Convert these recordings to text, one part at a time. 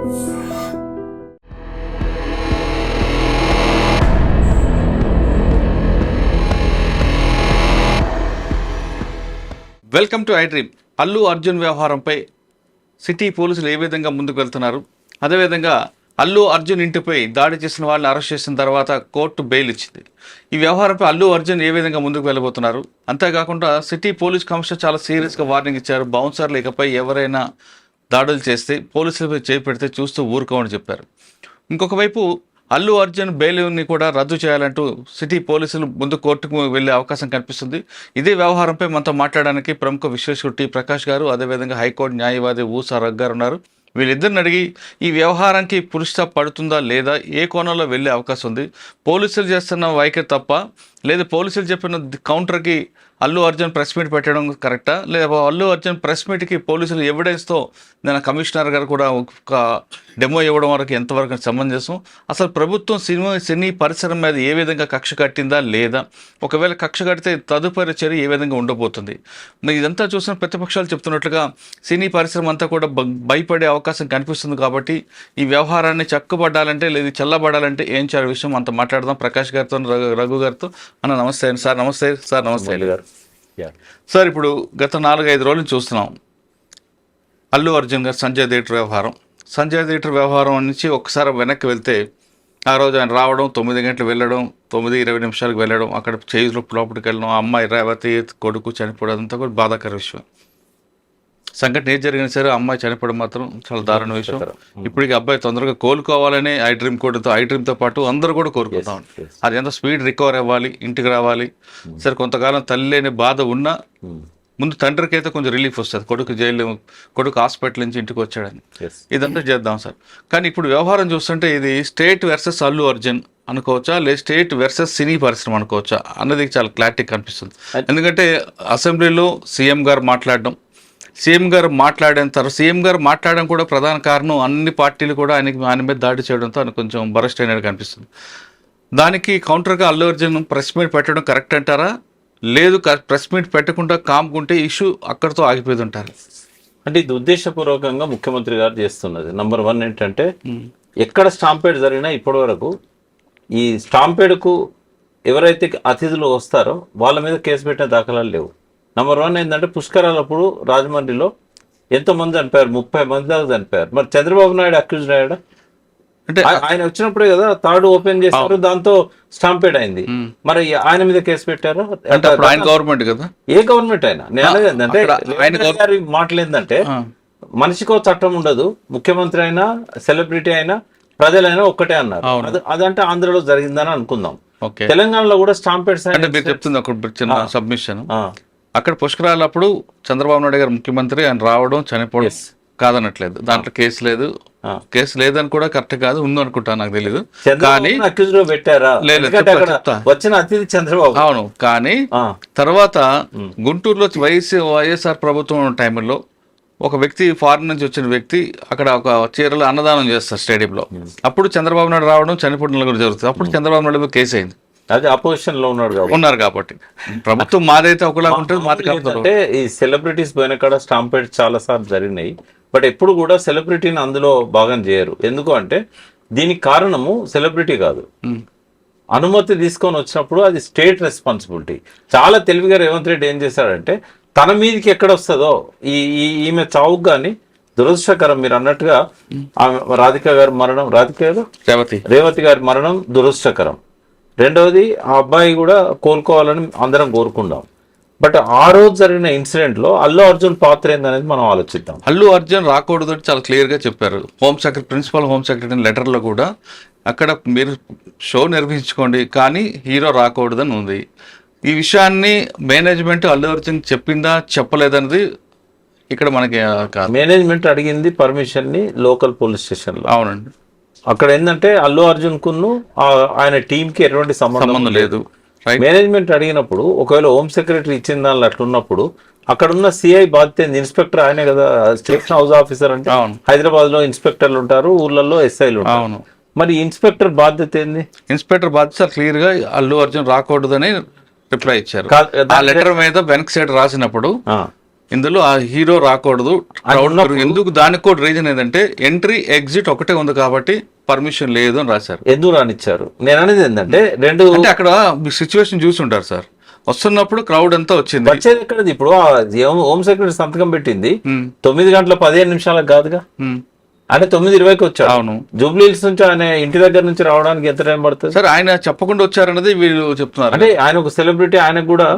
Welcome to I dream. Allu Arjun వ్యవహారంపై city పోలీసులు ఏ విధంగా ముందుకు వెళ్తున్నారు, అదేవిధంగా అల్లు అర్జున్ ఇంటిపై దాడి చేసిన వాళ్ళని అరెస్ట్ చేసిన తర్వాత కోర్టు బెయిల్ ఇచ్చింది. ఈ వ్యవహారంపై అల్లు అర్జున్ ఏ విధంగా ముందుకు వెళ్ళబోతున్నారు, అంతేకాకుండా సిటీ పోలీస్ కమిషనర్ చాలా సీరియస్గా వార్నింగ్ ఇచ్చారు. బౌన్సర్లు ఇకపై ఎవరైనా దాడులు చేస్తే పోలీసులపై చేపెడితే చూస్తూ ఊరుకోమని చెప్పారు. ఇంకొక వైపు అల్లు అర్జున్ బెయిల్ని కూడా రద్దు చేయాలంటూ సిటీ పోలీసులు ముందు కోర్టుకు వెళ్లే అవకాశం కనిపిస్తుంది. ఇదే వ్యవహారంపై మనతో మాట్లాడడానికి ప్రముఖ విశ్లేషకుడు టి ప్రకాష్ గారు, అదేవిధంగా హైకోర్టు న్యాయవాది ఊసా రగ్ గారు ఉన్నారు. వీళ్ళిద్దరిని అడిగి ఈ వ్యవహారానికి పులి స్టాప్ పడుతుందా లేదా, ఏ కోణంలో వెళ్ళే అవకాశం ఉంది, పోలీసులు చేస్తున్న వైఖరి తప్ప లేదా పోలీసులు చెప్పిన కౌంటర్కి అల్లు అర్జున్ ప్రెస్ మీట్ పెట్టడం కరెక్టా, లేదా అల్లు అర్జున్ ప్రెస్ మీట్కి పోలీసులు ఎవిడెన్స్తో నేను కమిషనర్ గారు కూడా ఒక డెమో ఇవ్వడం వరకు ఎంతవరకు సమంజసం, అసలు ప్రభుత్వం సినీ పరిసరం మీద ఏ విధంగా కక్ష కట్టిందా లేదా, ఒకవేళ కక్ష కడితే తదుపరి చర్య ఏ విధంగా ఉండబోతుంది. ఇదంతా చూసిన ప్రతిపక్షాలు చెప్తున్నట్లుగా సినీ పరిశ్రమ అంతా కూడా భయపడే అవకాశం కనిపిస్తుంది. కాబట్టి ఈ వ్యవహారాన్ని చక్కబడాలంటే లేదా చల్లబడాలంటే ఏం చేయాలి విషయం అంత మాట్లాడదాం ప్రకాష్ గారితో, రఘు గారితో. అన్న నమస్తే అండి సార్. నమస్తే సార్. నమస్తే గారు. సార్, ఇప్పుడు గత 4-5 రోజులు చూస్తున్నాం అల్లు అర్జున్ గారు సంజయ్ థియేటర్ వ్యవహారం నుంచి ఒకసారి వెనక్కి వెళ్తే, ఆ రోజు ఆయన రావడం 9 గంటలు వెళ్ళడం, 9:20 వెళ్ళడం, అక్కడ చేయిలో లోపలికి వెళ్ళడం, ఆ అమ్మాయి రేవతి కొడుకు చనిపోవడం అంతా కూడా బాధాకర విషయం. సంఘటన ఏం జరిగినా సరే అమ్మాయి చనిపోవడం మాత్రం చాలా దారుణ విషయం. ఇప్పటికి అబ్బాయి తొందరగా కోలుకోవాలని ఐ డ్రీమ్తో పాటు అందరూ కూడా కోరుకుంటాం. అది ఎంత స్పీడ్ రికవర్ అవ్వాలి, ఇంటికి రావాలి. సరే, కొంతకాలం తల్లి లేని బాధ ఉన్నా ముందు తండ్రికి అయితే కొంచెం రిలీఫ్ వస్తుంది, కొడుకు హాస్పిటల్ నుంచి ఇంటికి వచ్చాడని. ఇదంతా చేద్దాం సార్. కానీ ఇప్పుడు వ్యవహారం చూస్తుంటే ఇది స్టేట్ వర్సెస్ అల్లు అర్జున్ అనుకోవచ్చా, లేదా స్టేట్ వర్సెస్ సినీ పరిశ్రమ అనుకోవచ్చా అన్నది చాలా క్లారిటీ కనిపిస్తుంది. ఎందుకంటే అసెంబ్లీలో సీఎం గారు మాట్లాడడం కూడా ప్రధాన కారణం అన్ని పార్టీలు కూడా ఆయన మీద దాడి చేయడంతో ఆయన కొంచెం బరస్ట్ అయినట్టు కనిపిస్తుంది. దానికి కౌంటర్గా అల్లు అర్జున్ ప్రెస్ మీట్ పెట్టడం కరెక్ట్ అంటారా, లేదు ప్రెస్ మీట్ పెట్టకుండా కామ్కుంటే ఇష్యూ అక్కడితో ఆగిపోయి ఉంటారు? అంటే ఇది ఉద్దేశపూర్వకంగా ముఖ్యమంత్రి గారు చేస్తున్నది. నంబర్ 1 ఏంటంటే, ఎక్కడ స్టాంపేడ్ జరిగినా ఇప్పటి వరకు ఈ స్టాంపేడ్కు ఎవరైతే అతిథులు వస్తారో వాళ్ళ మీద కేసు పెట్టిన దాఖలాలు లేవు. నంబర్ 1 ఏంటంటే, పుష్కరాలప్పుడు రాజమండ్రిలో ఎంతోమంది చనిపోయారు, 30 మంది దాకా చనిపోయారు. మరి చంద్రబాబు నాయుడు అక్యూజ్డ్ అయ్యాడా? అంటే ఆయన వచ్చినప్పుడే కదా థర్డ్ ఓపెన్ చేశారు, దాంతో స్టాంపేడ్ అయింది. మరి ఆయన మీద కేసు పెట్టారు అంటే ఆయన గవర్నమెంట్ కదా, ఏ గవర్నమెంట్ అయినా. నేను ఏంటంటే మాటలు ఏంటంటే, మనిషికో చట్టం ఉండదు, ముఖ్యమంత్రి అయినా సెలబ్రిటీ అయినా ప్రజలైనా ఒక్కటే అన్నారు. అదంటే ఆంధ్రలో జరిగిందని అనుకుందాం. తెలంగాణలో కూడా స్టాంపేడ్స్ మీరు చెప్తుంది ఒక చిన్న సబ్మిషన్. అక్కడ పుష్కరాలప్పుడు చంద్రబాబు నాయుడు గారు ముఖ్యమంత్రి, ఆయన రావడం చనిపోవడం కాదనట్లేదు, దాంట్లో కేసు లేదని కూడా కరెక్ట్ కాదు, ఉందనుకుంటా, నాకు తెలీదు. కానీ వచ్చిన అతిథి చంద్రబాబు. అవును, కానీ తర్వాత గుంటూరులో వైఎస్ఆర్ ప్రభుత్వం టైంలో ఒక వ్యక్తి, ఫారిన్ నుంచి వచ్చిన వ్యక్తి అక్కడ ఒక చీరలో అన్నదానం చేస్తారు స్టేడియంలో. అప్పుడు చంద్రబాబు నాయుడు రావడం చనిపోవడం కూడా జరుగుతుంది. అప్పుడు చంద్రబాబు నాయుడు మీద కేసు అయింది. అదే అపోజిషన్ లో ఉన్నారు కాబట్టి ప్రభుత్వం మాదైతే ఒకలాగా ఉంటుంది, మాది అంటే ఈ సెలబ్రిటీస్ పోయిన కాడ స్టాంపేడ్ చాలా సార్లు జరిగినాయి. బట్ ఎప్పుడు కూడా సెలబ్రిటీని అందులో భాగం చేయరు. ఎందుకు అంటే, దీనికి కారణము సెలబ్రిటీ కాదు, అనుమతి తీసుకొని వచ్చినప్పుడు అది స్టేట్ రెస్పాన్సిబిలిటీ. చాలా తెలివిగా రేవంత్ రెడ్డి ఏం చేశాడంటే, తన మీదకి ఎక్కడ వస్తుందో ఈమె చావుకు కానీ దురదృష్టకరం. మీరు అన్నట్టుగా రేవతి గారి మరణం దురదృష్టకరం. రెండవది, ఆ అబ్బాయి కూడా కోలుకోవాలని అందరం కోరుకుందాం. బట్ ఆ రోజు జరిగిన ఇన్సిడెంట్ లో అల్లు అర్జున్ పాత్ర ఏందనేది మనం ఆలోచిద్దాం. అల్లు అర్జున్ రాకూడదు చాలా క్లియర్ గా చెప్పారు ప్రిన్సిపల్ హోమ్ సెక్రటరీ లెటర్ లో కూడా. అక్కడ మీరు షో నిర్వహించుకోండి కానీ హీరో రాకూడదని ఉంది. ఈ విషయాన్ని మేనేజ్మెంట్ అల్లు అర్జున్ చెప్పిందా చెప్పలేదన్నది ఇక్కడ మనకి మేనేజ్మెంట్ అడిగింది పర్మిషన్ ని లోకల్ పోలీస్ స్టేషన్ లో. అవునండి. అక్కడ ఏంటంటే అల్లు అర్జున్ కును ఆయన టీం కి ఎటువంటి సంబంధం లేదు. మేనేజ్మెంట్ అడిగినప్పుడు ఒకవేళ హోమ్ సెక్రటరీ ఇచ్చిన దానిలో అట్లున్నప్పుడు అక్కడ ఉన్న సిఐ బాధ్యత, ఇన్స్పెక్టర్ ఆయనే కదా, స్టేషన్ హౌస్ ఆఫీసర్ అంటే హైదరాబాద్ లో ఇన్స్పెక్టర్లు ఉంటారు, ఊర్లలో ఎస్ఐలు ఉంటారు. మరి ఇన్స్పెక్టర్ బాధ్యత ఏంది? ఇన్స్పెక్టర్ బాధ్యత క్లియర్ గా అల్లు అర్జున్ రాకూడదని రిప్లై ఇచ్చారు. ఆ లెటర్ మీద వెనక్ సైడ్ రాసినప్పుడు ఇందులో ఆ హీరో రాకూడదు crowd ఎందుకు దానికి కూడా రీజన్ ఏంటంటే ఎంట్రీ ఎగ్జిట్ ఒకటే ఉంది కాబట్టి పర్మిషన్ లేదు అని రాశారు. ఎందుకు రానిచ్చారు నేను అనేది ఏంటంటే రెండు అంటే అక్కడ సిచ్యువేషన్ చూసి ఉంటారు సార్, వస్తున్నప్పుడు క్రౌడ్ అంతా వచ్చింది. వచ్చేది ఎక్కడది ఇప్పుడు హోమ్ సెక్రటరీ సంతకం పెట్టింది ఉమ్, 9:15 కాదుగా, ఉమ్, అంటే 9:20కి వచ్చాడు. అవును జూబ్లీ హిల్స్ నుంచి ఆయన ఇంటి దగ్గర నుంచి రావడానికి ఎంత టైం పడుతుంది? సార్, ఆయన చెప్పకుండా వచ్చారన్నది వీళ్ళు చెప్తున్నారు. అంటే ఆయన ఒక సెలబ్రిటీ, ఆయనకు కూడా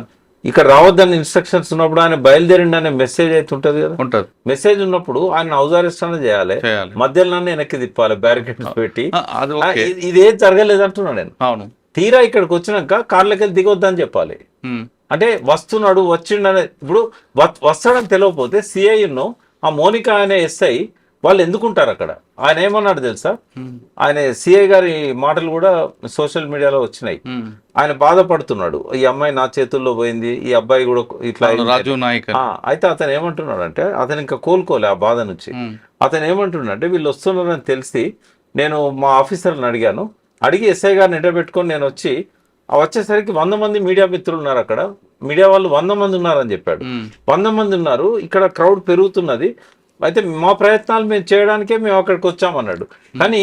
ఇక్కడ రావద్దని ఇన్స్ట్రక్షన్స్ ఉన్నప్పుడు ఆయన బయలుదేరిండి అనే మెసేజ్ అయితే ఉంటది కదా. ఉంటది, మెసేజ్ ఉన్నప్పుడు ఆయన హౌస్ అరెస్ట్ అనేది చేయాలి, చేయాలి. మధ్యలో వెనక్కి తిప్పాలి బ్యారికేడ్స్ పెట్టి. అది ఓకే. ఇది ఏం జరగలేదు అంటున్నాను నేను. అవును. తీరా ఇక్కడికి వచ్చినాక కార్లకి వెళ్ళి దిగొద్దని చెప్పాలి. ఉమ్, అంటే వస్తున్నాడు వచ్చిండనే ఇప్పుడు వస్తాడని తెలియకపోతే సిఐను ఆ మోనిక అనే ఎస్ఐ వాళ్ళు ఎందుకుంటారు అక్కడ? ఆయన ఏమన్నాడు తెలుసా? ఉమ్, ఆయన సిఐ గారి మాటలు కూడా సోషల్ మీడియాలో వచ్చినాయి. ఉమ్. ఆయన బాధపడుతున్నాడు, ఈ అమ్మాయి నా చేతుల్లో పోయింది, ఈ అబ్బాయి కూడా ఇట్లా అవును, రాజు నాయక్. అయితే అతను ఏమంటున్నాడు అంటే, అతను ఇంకా కోలుకోలే ఆ బాధ నుంచి. ఉమ్, అతను ఏమంటున్నాడంటే, వీళ్ళు వస్తున్నారని తెలిసి నేను మా ఆఫీసర్ని అడిగాను, అడిగి ఎస్ఐ గారిని ఎండబెట్టుకొని నేను వచ్చేసరికి 100 మంది మీడియా మిత్రులు ఉన్నారు అక్కడ, మీడియా వాళ్ళు 100 మంది ఉన్నారని చెప్పాడు. ఉమ్, 100 మంది ఉన్నారు, ఇక్కడ క్రౌడ్ పెరుగుతున్నది, అయితే మా ప్రయత్నాలు మేము చేయడానికే మేము అక్కడికి వచ్చామన్నాడు. కానీ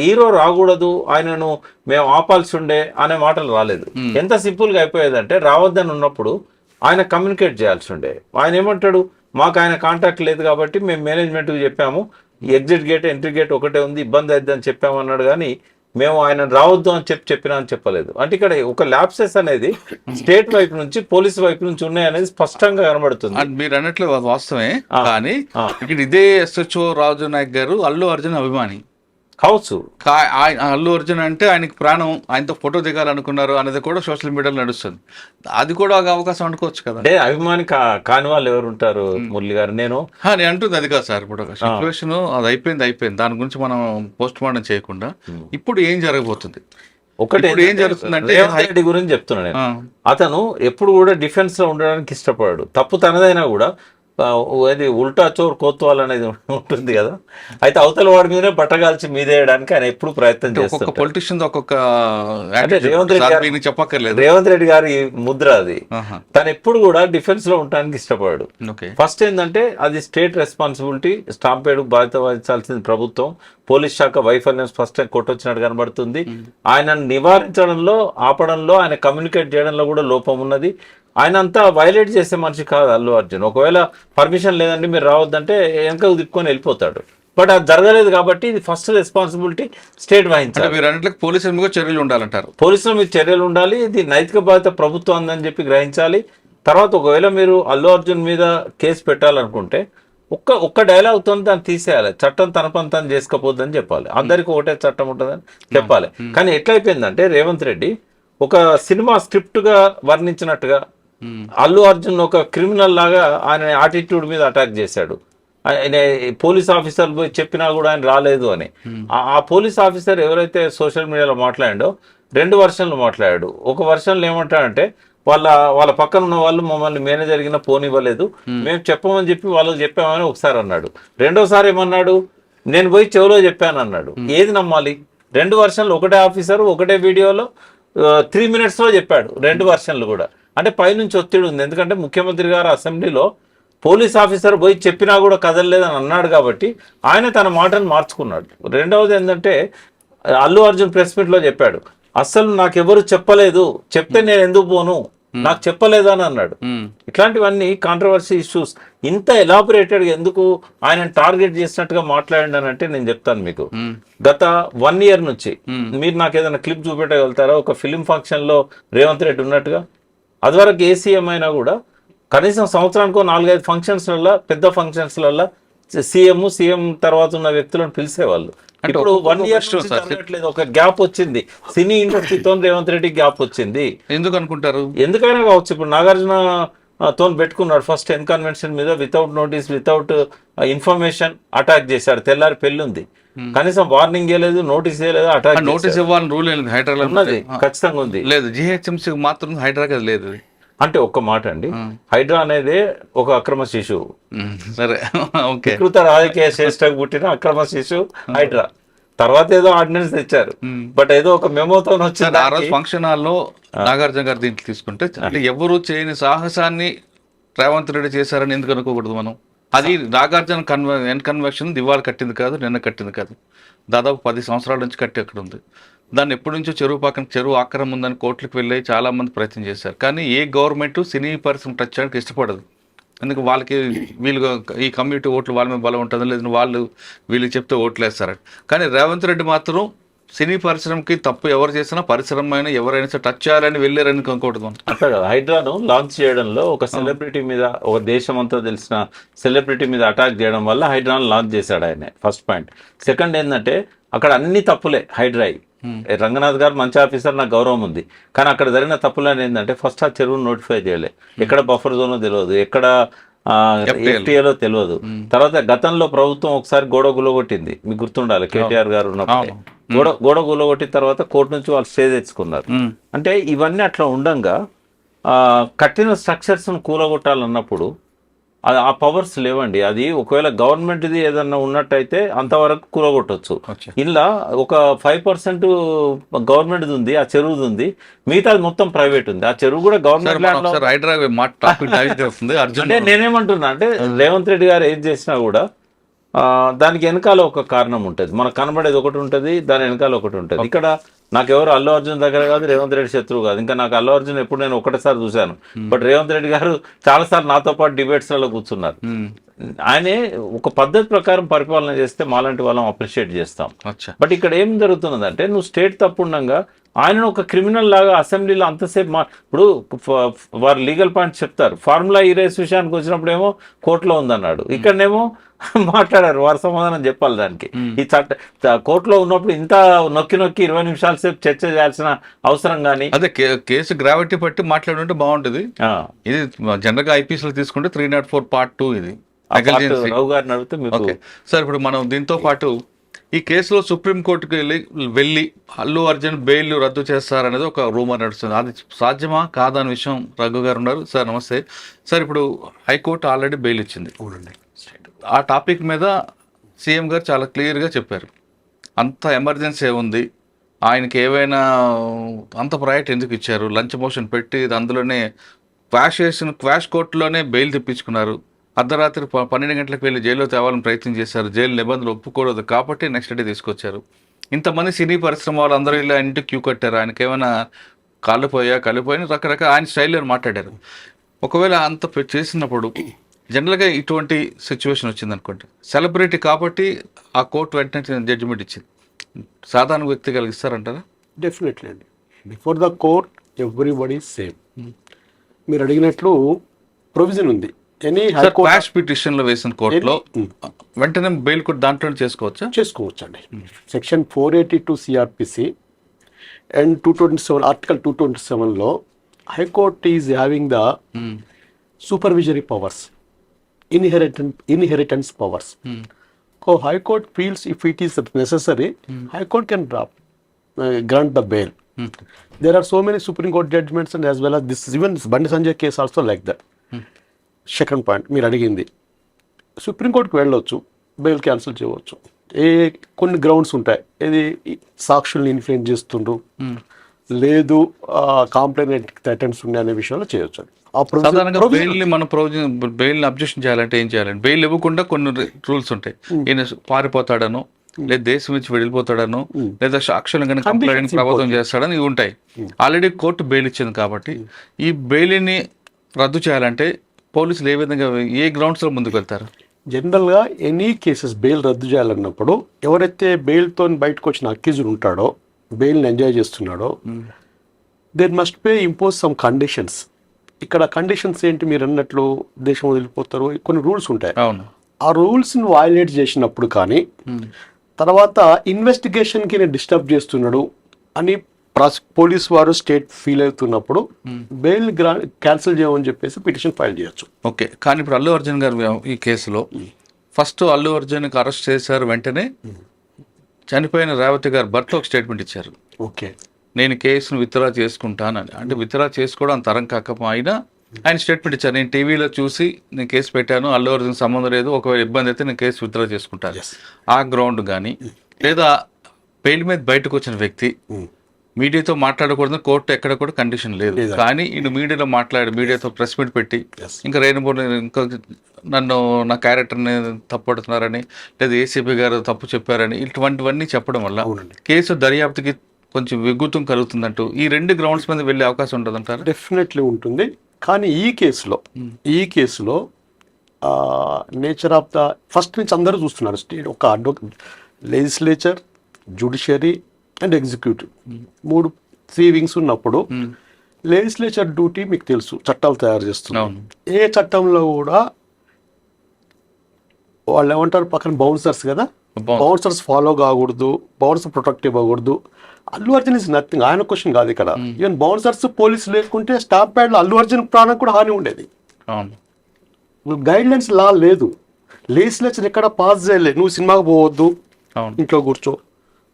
హీరో రాకూడదు, ఆయనను మేము ఆపాల్సి ఉండే అనే మాటలు రాలేదు. ఎంత సింపుల్గా అయిపోయేదంటే, రావద్దని ఉన్నప్పుడు ఆయన కమ్యూనికేట్ చేయాల్సి ఉండే. ఆయన ఏమంటాడు, మాకు ఆయన కాంటాక్ట్ లేదు కాబట్టి మేము మేనేజ్మెంట్కి చెప్పాము, ఎగ్జిట్ గేట్ ఎంట్రీ గేట్ ఒకటే ఉంది, ఇబ్బంది అవుతుందని చెప్పామన్నాడు. కానీ మేము ఆయన రావద్దు అని చెప్పినా అని చెప్పలేదు. అంటే ఇక్కడ ఒక ల్యాప్సెస్ అనేది స్టేట్ వైపు నుంచి పోలీస్ వైపు నుంచి ఉన్నాయనేది స్పష్టంగా కనబడుతుంది. అది మీరు అన్నట్లు వాస్తవమే. కానీ ఇక్కడ ఇదే ఎస్హెచ్ఓ రాజు నాయక్ గారు అల్లు అర్జున్ అభిమాని కావచ్చు. అల్లు అర్జున్ అంటే ఆయనకి ప్రాణం, ఆయనతో ఫోటో దిగాలనుకున్నారు అనేది కూడా సోషల్ మీడియాలో నడుస్తుంది. అది కూడా ఒక అవకాశం అనుకోవచ్చు కదా. అంటే అభిమాని కాని వాళ్ళు ఎవరు ఉంటారు మురళి గారు? నేను అంటుంది అది కాదు సార్. ఇప్పుడు ఒక సిచ్యువేషన్ అది అయిపోయింది, దాని గురించి మనం పోస్ట్ మార్టం చేయకుండా ఇప్పుడు ఏం జరగబోతుంది, ఒకటి ఏం జరుగుతుందంటే రేవంత్ రెడ్డి గురించి చెప్తున్నా నేను. అతను ఎప్పుడు కూడా డిఫెన్స్ లో ఉండడానికి ఇష్టపడాడు. తప్పు తనదైనా కూడా అది ఉల్టా చోర్ కోత్వాల్ అనేది ఉంటుంది కదా, అయితే అవతల వాడి మీదనే బట్టగాల్చి మీదేయడానికి ఆయన ఎప్పుడు ప్రయత్నం చేస్తారు. పొలిటిషియన్ ఒక్కొక్క అంటే చెప్పక్కర్లేదు, రేవంత్ రెడ్డి గారి ముద్ర అది. తను ఎప్పుడు కూడా డిఫెన్స్ లో ఉండడానికి ఇష్టపడాడు. ఫస్ట్ ఏంటంటే అది స్టేట్ రెస్పాన్సిబిలిటీ, స్టాంపేడ్ బాధ్యత వహించాల్సింది ప్రభుత్వం. పోలీస్ శాఖ వైఫల్యం స్పష్టంగా కొట్టొచ్చినట్టు కనబడుతుంది. ఆయనను నివారించడంలో, ఆపడంలో, ఆయన కమ్యూనికేట్ చేయడంలో కూడా లోపం ఉన్నది. ఆయన అంతా వైలేట్ చేసే మనిషి కాదు అల్లు అర్జున్. ఒకవేళ పర్మిషన్ లేదండి మీరు రావద్దంటే వెనక దిక్కుకొని వెళ్ళిపోతాడు. బట్ అది జరగలేదు కాబట్టి ఇది ఫస్ట్ రెస్పాన్సిబిలిటీ స్టేట్ వహించాలి. మీరు అన్నట్లకి పోలీసుల మీద చర్యలు ఉండాలంటారు. పోలీసుల మీద చర్యలు ఉండాలి. ఇది నైతిక బాధ్యత ప్రభుత్వం అందని చెప్పి గ్రహించాలి. తర్వాత ఒకవేళ మీరు అల్లు అర్జున్ మీద కేసు పెట్టాలనుకుంటే ఒక్క డైలాగ్తో దాన్ని తీసేయాలి. చట్టం తన పని తను చేసుకోపోద్దని చెప్పాలి. అందరికీ ఒకటే చట్టం ఉంటుందని చెప్పాలి. కానీ ఎట్లయిపోయిందంటే రేవంత్ రెడ్డి ఒక సినిమా స్క్రిప్ట్ గా వర్ణించినట్టుగా అల్లు అర్జున్ ఒక క్రిమినల్ లాగా ఆయన యాటిట్యూడ్ మీద అటాక్ చేశాడు. ఆయన పోలీస్ ఆఫీసర్ పోయి చెప్పినా కూడా ఆయన రాలేదు అని. ఆ పోలీస్ ఆఫీసర్ ఎవరైతే సోషల్ మీడియాలో మాట్లాడాడో 2 వర్షన్లు మాట్లాడాడు. ఒక వర్షన్లు ఏమంటాడంటే, వాళ్ళ పక్కన ఉన్న వాళ్ళు మమ్మల్ని మేనేజర్ కింద పోనివ్వలేదు, మేము చెప్పమని చెప్పి వాళ్ళకి చెప్పామని ఒకసారి అన్నాడు. రెండోసారి ఏమన్నాడు, నేను పోయి చెవిలో చెప్పాను అన్నాడు. ఏది నమ్మాలి? 2 వర్షన్లు ఒకటే ఆఫీసర్ ఒకటే వీడియోలో 3 minutes లో చెప్పాడు. 2 వర్షన్లు కూడా. అంటే పైనుంచి ఒత్తిడి ఉంది. ఎందుకంటే ముఖ్యమంత్రి గారు అసెంబ్లీలో పోలీస్ ఆఫీసర్ పోయి చెప్పినా కూడా కదలలేదని అన్నాడు కాబట్టి ఆయన తన మాటను మార్చుకున్నాడు. రెండవది ఏంటంటే, అల్లు అర్జున్ ప్రెస్ మీట్ లో చెప్పాడు, అస్సలు నాకెవరు చెప్పలేదు, చెప్తే నేను ఎందుకు పోను, నాకు చెప్పలేదని అన్నాడు. ఇట్లాంటివన్నీ కాంట్రవర్సీ ఇష్యూస్. ఇంత ఎలాబొరేటెడ్ గా ఎందుకు ఆయన టార్గెట్ చేసినట్టుగా మాట్లాడండి నేను చెప్తాను మీకు. గత 1 year నుంచి మీరు నాకు ఏదైనా క్లిప్ చూపెట్టగలుగుతారా ఒక ఫిలిం ఫంక్షన్ లో రేవంత్ రెడ్డి ఉన్నట్టుగా? అది వరకు ఏ సీఎం అయినా కూడా కనీసం సంవత్సరానికో 4-5 ఫంక్షన్స్లలో, పెద్ద ఫంక్షన్స్లలో సీఎం తర్వాత ఉన్న వ్యక్తులను పిలిచేవాళ్ళు. ఇప్పుడు 1 year జరగట్లేదు. ఒక గ్యాప్ వచ్చింది సినీ ఇండస్ట్రీతో, రేవంత్ రెడ్డి గ్యాప్ వచ్చింది. ఎందుకు అనుకుంటారు? ఎందుకైనా కావచ్చు. ఇప్పుడు నాగార్జున తోని పెట్టుకున్నాడు ఫస్ట్ కన్వెన్షన్ మీద, without notice, without information attack చేశాడు. తెల్లారి పెళ్లి ఉంది, కనీసం వార్నింగ్ ఇవ్వలేదు, నోటీస్ ఇవ్వలేదు, అటాక్. నోటీస్ ఇవ్వాలని రూల్ లేదు హైడ్రా ఉన్నది, ఖచ్చితంగా ఉంది. లేదు జిహెచ్ఎంసీ మాత్రం హైడ్రా లేదు. అంటే ఒక్క మాట అండి, హైడ్రా అనేది ఒక అక్రమ శిశువు. సరే, ఓకే. వికృత రాజకీయ శ్రేష్టకు పుట్టిన అక్రమ శిశువు హైడ్రా. తర్వాత ఏదో ఆర్డినెన్స్ తెచ్చారు, బట్ ఏదో ఒక మెమోతో వచ్చింది. ఆ రోజు ఫంక్షన్ హాల్లో నాగార్జున గారు దీంట్లో తీసుకుంటే, అంటే ఎవరు చేయని సాహసాన్ని రేవంత్ రెడ్డి చేశారని ఎందుకు అనుకోకూడదు మనం? అది నాగార్జున కన్వెన్షన్ దివాళ కట్టింది కాదు, నిన్న కట్టింది కాదు, దాదాపు 10 సంవత్సరాల నుంచి కట్టి అక్కడ ఉంది. దాన్ని ఎప్పటి నుంచో చెరువు పక్కన చెరువు ఆక్రమం ఉందని కోర్టులకు వెళ్ళి చాలా మంది ప్రయత్నం చేశారు. కానీ ఏ గవర్నమెంట్ సినీ పరిశ్రమ టచ్ చేయడానికి ఇష్టపడదు. ఎందుకు వాళ్ళకి వీళ్ళు ఈ కమ్యూనిటీ ఓట్లు వాళ్ళ మీద బలం ఉంటుంది, లేదంటే వాళ్ళు వీళ్ళు చెప్తే ఓట్లు వేస్తారు. కానీ రేవంత్ రెడ్డి మాత్రం సినీ పరిశ్రమకి తప్పు ఎవరు చేసినా పరిశ్రమ అయినా ఎవరైనా సరే టచ్ చేయాలని వెళ్ళారని అనుకోకూడదు. అట్లా కదా, హైడ్రాను లాంచ్ చేయడంలో ఒక సెలబ్రిటీ మీద, ఒక దేశం అంతా తెలిసిన సెలబ్రిటీ మీద అటాక్ చేయడం వల్ల హైడ్రాను లాంచ్ చేశాడు ఆయన. First point. సెకండ్ ఏంటంటే అక్కడ అన్ని తప్పులే హైడ్రాయి. రంగనాథ్ గారు మంచి ఆఫీసర్, నాకు గౌరవం ఉంది. కానీ అక్కడ జరిగిన తప్పులని ఏంటంటే ఫస్ట్ ఆ చెరువును నోటిఫై చేయలే, ఎక్కడ బఫర్ జోనో తెలియదు, ఎక్కడ ఎఫ్టీఏలో తెలియదు. తర్వాత గతంలో ప్రభుత్వం ఒకసారి గోడ గులగొట్టింది, మీకు గుర్తుండాలి, కేటీఆర్ గారు ఉన్నప్పుడు గోడ గులగొట్టిన తర్వాత కోర్టు నుంచి వాళ్ళు స్టే తెచ్చుకున్నారు. అంటే ఇవన్నీ అట్లా ఉండంగా కట్టిన స్ట్రక్చర్స్ ను కూలగొట్టాలన్నప్పుడు ఆ పవర్స్ లేవండి. అది ఒకవేళ గవర్నమెంట్ది ఏదన్నా ఉన్నట్టయితే అంతవరకు కూలగొట్టవచ్చు. ఇలా ఒక 5% గవర్నమెంట్ది ఉంది, ఆ చెరువుది ఉంది, మిగతాది మొత్తం ప్రైవేట్ ఉంది. ఆ చెరువు కూడా గవర్నమెంట్ ల్యాండ్ లో. అంటే నేనేమంటున్నా అంటే రేవంత్ రెడ్డి గారు ఏం చేసినా కూడా దానికి వెనకాల ఒక కారణం ఉంటుంది. మనకు కనబడేది ఒకటి ఉంటుంది, దాని వెనకాల ఒకటి ఉంటుంది. ఇక్కడ నాకెవరు అల్లు అర్జున్ దగ్గర కాదు, రేవంత్ రెడ్డి శత్రువు కాదు. ఇంకా నాకు అల్లు అర్జున్ ఎప్పుడు నేను ఒకటేసారి చూశాను, బట్ రేవంత్ రెడ్డి గారు చాలాసార్లు నాతో పాటు డిబేట్స్లలో కూర్చున్నారు. ఆయనే ఒక పద్ధతి ప్రకారం పరిపాలన చేస్తే మాలాంటి వాళ్ళం అప్రిషియేట్ చేస్తాం. బట్ ఇక్కడ ఏం జరుగుతున్నదంటే నువ్వు స్టేట్ తప్పుండగా ఆయనను ఒక క్రిమినల్ లాగా అసెంబ్లీలో అంతసేపు ఇప్పుడు వారు లీగల్ పాయింట్స్ చెప్తారు. ఫార్ములా ఈ రేస్ విషయానికి వచ్చినప్పుడు ఏమో కోర్టులో ఉందన్నాడు, ఇక్కడనేమో మాట్లాడారు, వారు సమాధానం చెప్పాలి దానికి. ఈ కోర్టులో ఉన్నప్పుడు ఇంత నొక్కి 20 నిమిషాల సేపు చర్చ చేయాల్సిన అవసరం కానీ, అదే కేసు గ్రావిటీ బట్టి మాట్లాడుంటే బాగుంటుంది. ఇది జనరల్ గా ఐపీఎస్ లో తీసుకుంటే 304 Part 2 ఇది రావు గారిని అడిగితే. సార్ ఇప్పుడు మనం దీంతో పాటు ఈ కేసులో సుప్రీంకోర్టుకు వెళ్ళి అల్లు అర్జున్ బెయిల్ రద్దు చేస్తారనేది ఒక రూమర్ నడుస్తుంది. అది సాధ్యమా కాదా అనే విషయం రఘు గారు ఉన్నారు. సార్ నమస్తే సార్. ఇప్పుడు హైకోర్టు ఆల్రెడీ బెయిల్ ఇచ్చింది. ఆ టాపిక్ మీద సీఎం గారు చాలా క్లియర్గా చెప్పారు, అంత ఎమర్జెన్సీ ఏముంది, ఆయనకి ఏవైనా అంత ప్రయారిటీ ఎందుకు ఇచ్చారు, లంచ్ మోషన్ పెట్టి అందులోనే క్వాష్ కోర్టులోనే బెయిల్ తెప్పించుకున్నారు, అర్ధరాత్రి 12 గంటలకు వెళ్ళి జైల్లో తేవాలని ప్రయత్నం చేశారు, జైలు నిబంధనలు ఒప్పుకోలేదు కాబట్టి నెక్స్ట్ డే తీసుకొచ్చారు. ఇంతమంది సినీ పరిశ్రమ వాళ్ళు అందరూ ఇలా ఇంటికి క్యూ కట్టారు, ఆయనకి ఏమైనా కాళ్ళపోయా రకరకాల ఆయన స్టైల్లో మాట్లాడారు. ఒకవేళ అంత చేసినప్పుడు జనరల్గా ఇటువంటి సిచ్యువేషన్ వచ్చింది అనుకోండి, సెలబ్రిటీ కాబట్టి ఆ కోర్టు వెంటనే జడ్జిమెంట్ ఇచ్చింది, సాధారణ వ్యక్తి కలిగిస్తారంటారా? డెఫినెట్లీ అండి. Before the court everybody same. మీరు అడిగినట్లు ప్రొవిజన్ ఉంది. క్వాష్ పిటిషన్ లో వేసిన కోర్టులో వెంటనే బెయిల్ కూడా దాంట్లో చేసుకోవచ్చు అండి. సెక్షన్ 482 సిఆర్పిసి అండ్ 227 ఆర్టికల్ 227లో High Court is having the supervisory powers, inheritance powers. So High Court feels if it is necessary, High Court can grant the bail. There are so many Supreme Court judgments and as well as this, even Bandi Sanjay case also like that. Second point మీరు అడిగింది, సుప్రీంకోర్టుకు వెళ్ళవచ్చు, bail cancel చేయవచ్చు. కొన్ని grounds ఉంటాయి, ఇది సాక్షుల్ని influence చేస్తుండ్రు, లేదు కాంప్లైంట్ అటెంప్ట్స్ ఉన్నాయి అనే విషయంలో చేయొచ్చు. బెయిల్ అబ్జెక్షన్ చేయాలంటే ఏం చేయాలంటే, బెయిల్ ఇవ్వకుండా కొన్ని రూల్స్ ఉంటాయి. ఈయన పారిపోతాడను, లేదా దేశం నుంచి వెళ్ళిపోతాడను, లేదా సాక్షులు కనుక కంప్లైంట్ ప్రభుత్వం చేస్తాడని ఇవి ఉంటాయి. ఆల్రెడీ కోర్టు బెయిల్ ఇచ్చింది కాబట్టి ఈ బెయిల్ని రద్దు చేయాలంటే పోలీసులు ఏ విధంగా ఏ గ్రౌండ్స్లో ముందుకు వెళ్తారు? జనరల్గా ఎనీ కేసెస్ బెయిల్ రద్దు చేయాలన్నప్పుడు ఎవరైతే బెయిల్తో బయటకు వచ్చిన అక్యూజ్డ్ ఉంటాడో, బెయిల్ని ఎంజాయ్ చేస్తున్నాడో, there must be impose some conditions. ఇక్కడ కండిషన్స్ ఏంటి, మీరు అన్నట్లు దేశం వదిలిపోతారు, కొన్ని రూల్స్ ఉంటాయి. ఆ రూల్స్ని వయలేట్ చేసినప్పుడు కానీ, తర్వాత ఇన్వెస్టిగేషన్కి నేను డిస్టర్బ్ చేస్తున్నాడు అని పోలీస్ వారు స్టేట్ ఫీల్ అవుతున్నప్పుడు బెయిల్ క్యాన్సిల్ చేయమని చెప్పేసి పిటిషన్ ఫైల్ చేయొచ్చు. ఓకే. కానీ ఇప్పుడు అల్లు అర్జున్ గారు ఈ కేసులో ఫస్ట్ అల్లు అర్జున్కి అరెస్ట్ చేశారు, వెంటనే చనిపోయిన రేవతి గారు భర్త ఒక స్టేట్మెంట్ ఇచ్చారు. ఓకే, నేను కేసును విత్డ్రా చేసుకుంటానని. అంటే విత్డ్రా చేసుకోవడం అంత తరం కాకపోయినా ఆయన స్టేట్మెంట్ ఇచ్చారు, నేను టీవీలో చూసి నేను కేసు పెట్టాను, అల్లు అర్జున్ సంబంధం లేదు, ఒకవేళ ఇబ్బంది అయితే నేను కేసు విత్డ్రా చేసుకుంటాను. ఆ గ్రౌండ్ కానీ, లేదా బెయిల్ మీద బయటకు వచ్చిన వ్యక్తి మీడియాతో మాట్లాడకూడదు కోర్టు ఎక్కడ కూడా కండిషన్ లేదు. లేదు. కానీ ఈయన మీడియాలో మాట్లాడి మీడియాతో ప్రెస్ మీట్ పెట్టి Yes. ఇంకా రేణుబోని ఇంకా నన్ను నా క్యారెక్టర్ని తప్పుపడుతున్నారని లేదా ఏసీపీ గారు తప్పు చెప్పారని ఇటువంటివన్నీ చెప్పడం వల్ల అవునండి. కేసు దర్యాప్తుకి కొంచెం విఘాతం కలుగుతుందంటూ ఈ 2 గ్రౌండ్స్ మీద వెళ్ళే అవకాశం ఉంటుందంటారా? డెఫినెట్లీ ఉంటుంది. కానీ ఈ కేసులో నేచర్ ఆఫ్ ద ఫస్ట్ నుంచి అందరూ చూస్తున్నారు. స్టేట్ ఒక legislature, judiciary and executive 3 wings ఉన్నప్పుడు లెజిస్లేచర్ డ్యూటీ మీకు తెలుసు, చట్టాలు తయారు చేస్తున్నారు. అవును. ఏ చట్టంలో కూడా వాళ్ళు ఏమంటారు పక్కన బౌన్సర్స్ కదా, బౌన్సర్స్ ఫాలో కాకూడదు, బౌన్సర్ ప్రొటెక్టివ్ అవ్వకూడదు. అల్లు అర్జున్ ఇస్ నథింగ్, ఆయన క్వశ్చన్ కాదు ఇక్కడ. ఈవెన్ బౌన్సర్స్ పోలీసులు లేకుంటే స్టాంప్ ప్యాడ్లో అల్లు అర్జున్ ప్రాణం కూడా హాని ఉండేది. అవును. గైడ్ లైన్స్ లా లేదు, లెజిస్లేచర్ ఎక్కడ పాస్ చేయలేదు. నువ్వు సినిమాకి పోవద్దు, అవును. ఇంట్లో కూర్చో,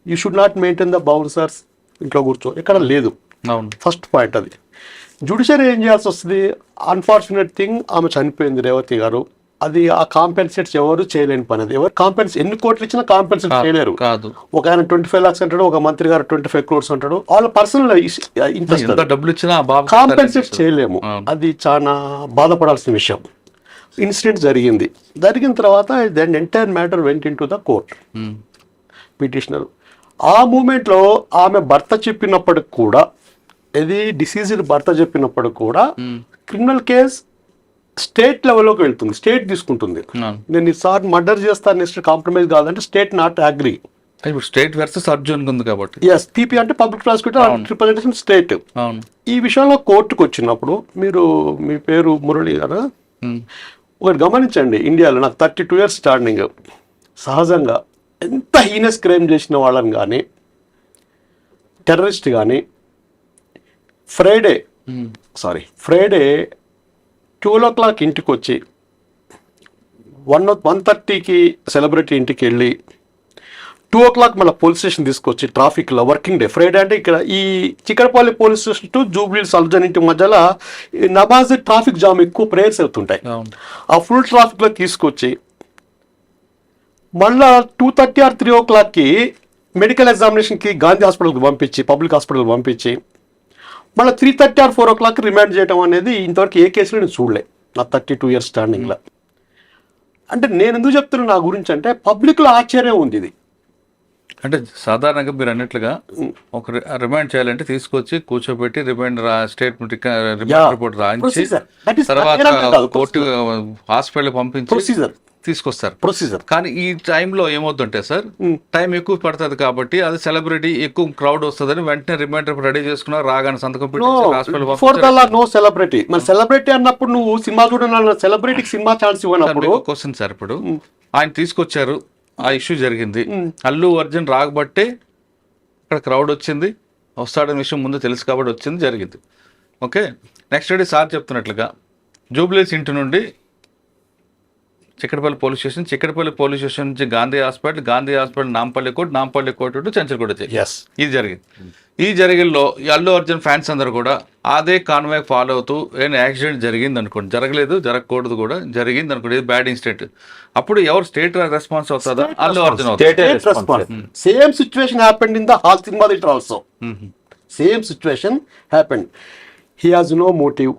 you should not maintain the bouncers, ఇంట్లో కూర్చో, ఎక్కడ లేదు. అవును. ఫస్ట్ పాయింట్ అది. జ్యుడిషియరీ ఏం చేయాల్సి వస్తుంది? అన్ఫార్చునేట్ థింగ్, ఆమె చనిపోయింది రేవతి గారు. అది ఆ కాంపెన్సేట్స్ ఎవరు చేయలేని పని. అది ఎవరు ఎన్ని కోట్లు ఇచ్చినా కాంపెన్సేట్ చేయలేరు. కాదు. ఒక ఆయన 25 lakhs అంటాడు, ఒక మంత్రి గారు 25 crores అంటాడు. వాళ్ళ పర్సనల్ ఇంట్రెస్ట్, ఎంత డబ్బులు ఇచ్చినా ఆ బాబు కాంపెన్సేట్ చేయలేము. అవును. అది చాలా బాధపడాల్సిన విషయం. ఇన్సిడెంట్ జరిగిన తర్వాత then entire matter went into the court. Petitioner ఆ మూమెంట్లో ఆమె భర్త చెప్పినప్పటికి కూడా, ఇది డిసీజ్డ్ భర్త చెప్పినప్పటికి కూడా క్రిమినల్ కేస్ స్టేట్ లెవెల్లోకి వెళ్తుంది, స్టేట్ తీసుకుంటుంది. నేను ఈసారి మర్డర్ చేస్తాను, నెక్స్ట్ కాంప్రమైజ్ కాదంటే స్టేట్ నాట్ అగ్రీ. ఇప్పుడు స్టేట్ వర్సెస్ అర్జున్ ఉంది కాబట్టి ఎస్, పీపీ అంటే పబ్లిక్ ప్రాసిక్యూటర్ రిప్రజెంటేషన్ స్టేట్. అవును. ఈ విషయంలో కోర్టుకు వచ్చినప్పుడు మీ పేరు మురళి గారు, ఒకటి గమనించండి. ఇండియాలో నాకు 32 years స్టాండింగ్. సహజంగా ఎంత హీనస్ క్రైమ్ చేసిన వాళ్ళని కానీ, టెర్రరిస్ట్ కానీ, ఫ్రైడే 12 o'clock ఇంటికి వచ్చి 1:30కి సెలబ్రిటీ ఇంటికి వెళ్ళి 2 o'clock మళ్ళీ పోలీస్ స్టేషన్ తీసుకొచ్చి ట్రాఫిక్లో వర్కింగ్ డే ఫ్రైడే అంటే ఇక్కడ ఈ Chikkadpally police station to Jubilee Hills Arjun ఇంటి మధ్యలో నమాజ్ ట్రాఫిక్ జామ్, ఎక్కువ ప్రేయర్స్ అవుతుంటాయి. ఆ ఫుల్ ట్రాఫిక్లో తీసుకొచ్చి మళ్ళా 2:30 or 3 o'clockకి మెడికల్ ఎగ్జామినేషన్కి గాంధీ హాస్పిటల్కి పంపించి, పబ్లిక్ హాస్పిటల్కి పంపించి మళ్ళీ 3:30 or 4 o'clock రిమాండ్ చేయడం అనేది ఇంతవరకు ఏ కేసులో నేను చూడలే నా 32 years స్టాండింగ్లో. అంటే నేను ఎందుకు చెప్తున్నాను నా గురించి అంటే పబ్లిక్లో ఆశ్చర్యం ఉంది. ఇది అంటే సాధారణంగా మీరు అన్నట్లుగా ఒక రిమాండ్ చేయాలంటే తీసుకొచ్చి కూర్చోబెట్టి రిమాండ్ స్టేట్మెంట్ రిపోర్ట్ రాయించి తర్వాత కోర్టు హాస్పిటల్ పంపించి ప్రొసీజర్ తీసుకొస్తారు. ప్రొసీజర్. కానీ ఈ టైంలో ఏమవుతుంటే సార్, టైం ఎక్కువ పడుతుంది కాబట్టి అది సెలబ్రిటీ ఎక్కువ క్రౌడ్ వస్తుందని వెంటనే రిమైండర్ రెడీ చేసుకున్నారు, రాగానే సంతకం పెట్టి హాస్పిటల్ నో సెలబ్రిటీ. మరి సెలబ్రిటీ అన్నప్పుడు నువ్వు సినిమా చూడాలన్న సెలబ్రిటీకి సినిమా ఛాన్స్ ఇవ్వనప్పుడు క్వశ్చన్ సార్. ఇప్పుడు ఆయన తీసుకొచ్చారు, ఆ ఇష్యూ జరిగింది, అల్లు అర్జున్ రాకబట్టే అక్కడ క్రౌడ్ వచ్చింది, వస్తాడనే విషయం ముందు తెలుసు కాబట్టి వచ్చింది, జరిగింది. ఓకే, నెక్స్ట్ డే సార్ చెప్తున్నట్లుగా జూబ్లీహిల్స్ ఇంటి నుండి చిక్కడపల్లి పోలీస్ స్టేషన్ నుంచి Gandhi hospital Nampally court to Chanchalguda. ఇది జరిగింది. ఈ జరిగిల్లో అల్లు అర్జున్ ఫ్యాన్స్ అందరూ కూడా అదే కాన్వాయ్ ఫాలో అవుతూ ఏమైనా యాక్సిడెంట్ జరిగింది అనుకోండి, జరగకూడదు కూడా జరిగింది అనుకోండి, ఇది బ్యాడ్ ఇన్సిడెంట్, అప్పుడు ఎవరు స్టేట్ రెస్పాన్స్ అవుతుందా? అల్లు అర్జున్ అవుతుంది. Same situation happened in the hall cinema theatre also. Same situation happened. He has no motive,